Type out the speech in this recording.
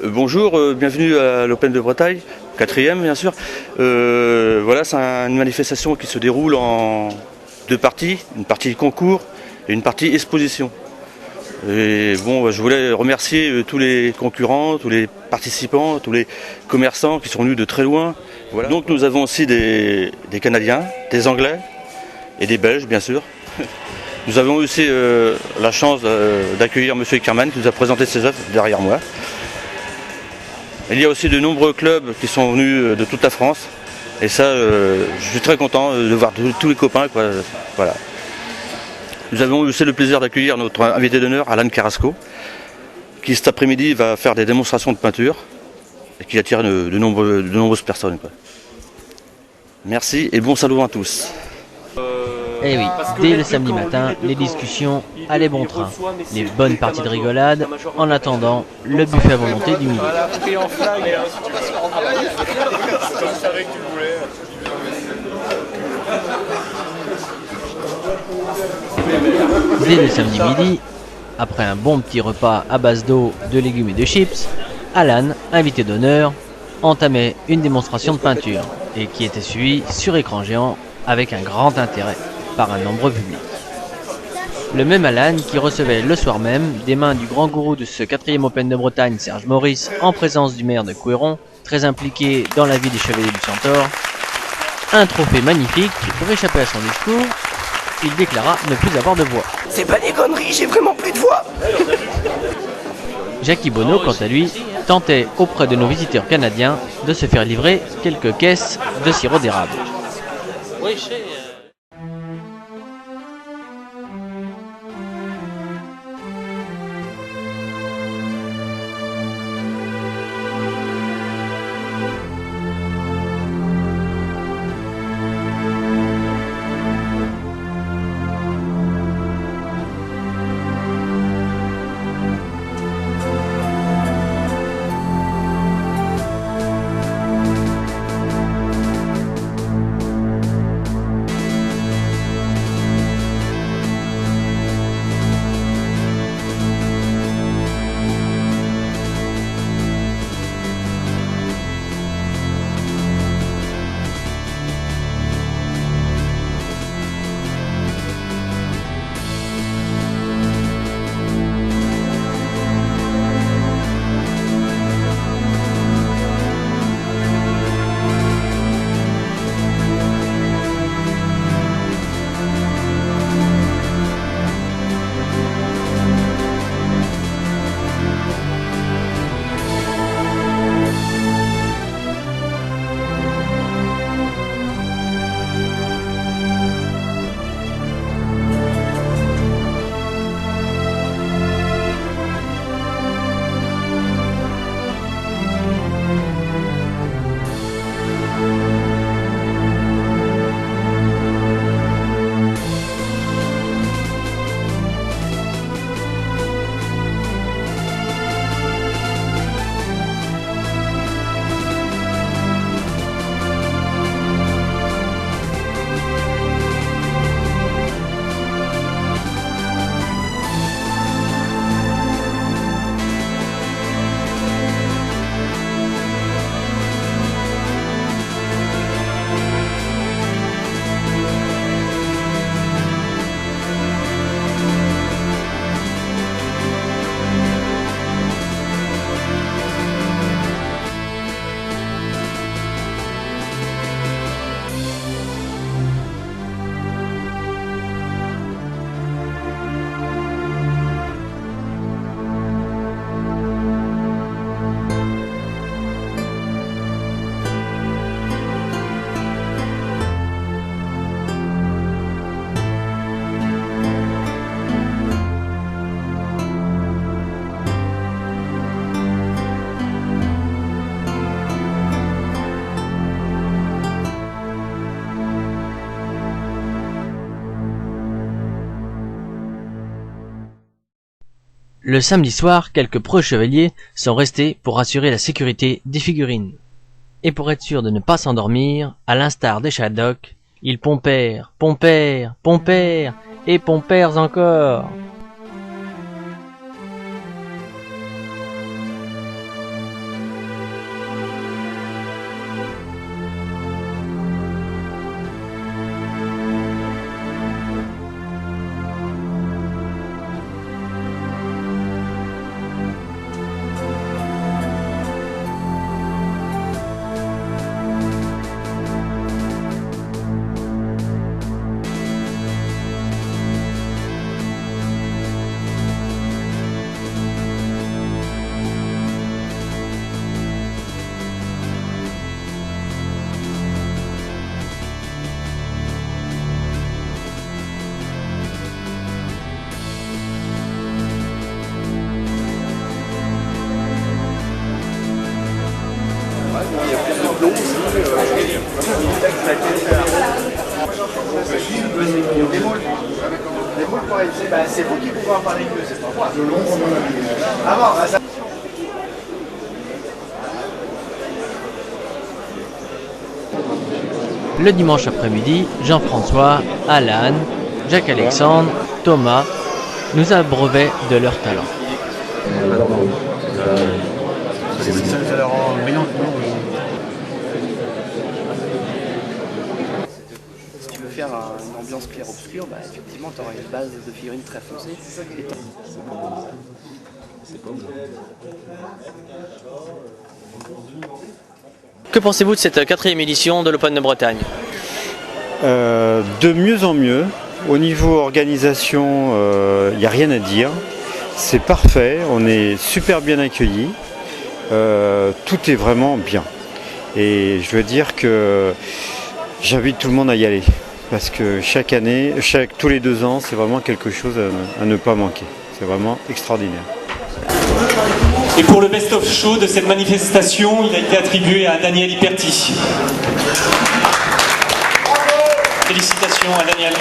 Bonjour, bienvenue à l'Open de Bretagne, 4e bien sûr. Voilà, c'est une manifestation qui se déroule en deux parties, une partie concours et une partie exposition. Et bon, je voulais remercier tous les concurrents, tous les participants, tous les commerçants qui sont venus de très loin. Voilà. Donc nous avons aussi des Canadiens, des Anglais et des Belges bien sûr. Nous avons aussi la chance d'accueillir M. Eckermann qui nous a présenté ses œuvres derrière moi. Il y a aussi de nombreux clubs qui sont venus de toute la France. Et ça, je suis très content de voir tous les copains, quoi. Voilà. Nous avons aussi le plaisir d'accueillir notre invité d'honneur, Alan Carrasco, qui cet après-midi va faire des démonstrations de peinture et qui attire de nombreuses personnes, quoi. Merci et bon salut à tous. Eh oui, dès le samedi matin, les discussions allaient bon train. Les bonnes parties de rigolade, en attendant le buffet à volonté du midi. Dès le samedi midi, après un bon petit repas à base d'eau, de légumes et de chips, Alan, invité d'honneur, entamait une démonstration de peinture et qui était suivie sur écran géant avec un grand intérêt par un nombreux public. Le même Alan qui recevait le soir même, des mains du grand gourou de ce 4e Open de Bretagne, Serge Maurice, en présence du maire de Couëron, très impliqué dans la vie des Chevaliers du Centaure, un trophée magnifique. Pour échapper à son discours, il déclara ne plus avoir de voix. C'est pas des conneries, j'ai vraiment plus de voix. Jackie Bonneau, quant à lui, tentait auprès de nos visiteurs canadiens de se faire livrer quelques caisses de sirop d'érable. Oui, Le samedi soir, quelques pros chevaliers sont restés pour assurer la sécurité des figurines. Et pour être sûr de ne pas s'endormir, à l'instar des Shadok, ils pompèrent, pompèrent, pompèrent et pompèrent encore. C'est vous qui pouvez en parler mieux, c'est pas moi. Le dimanche après-midi, Jean-François, Alan, Jacques-Alexandre, Thomas nous abreuvaient de leur talent. Ça leur rend brillant. Si tu veux faire une ambiance clair-obscur, bah, effectivement, tu auras une base de figurines très foncée. Que pensez-vous de cette 4e édition de l'Open de Bretagne? De mieux en mieux. Au niveau organisation, il n'y a rien à dire. C'est parfait, on est super bien accueillis. Tout est vraiment bien. Et je veux dire que j'invite tout le monde à y aller. Parce que chaque année, tous les 2 ans, c'est vraiment quelque chose à ne pas manquer. C'est vraiment extraordinaire. Et pour le best-of show de cette manifestation, il a été attribué à Daniel Iperti. Félicitations à Daniel.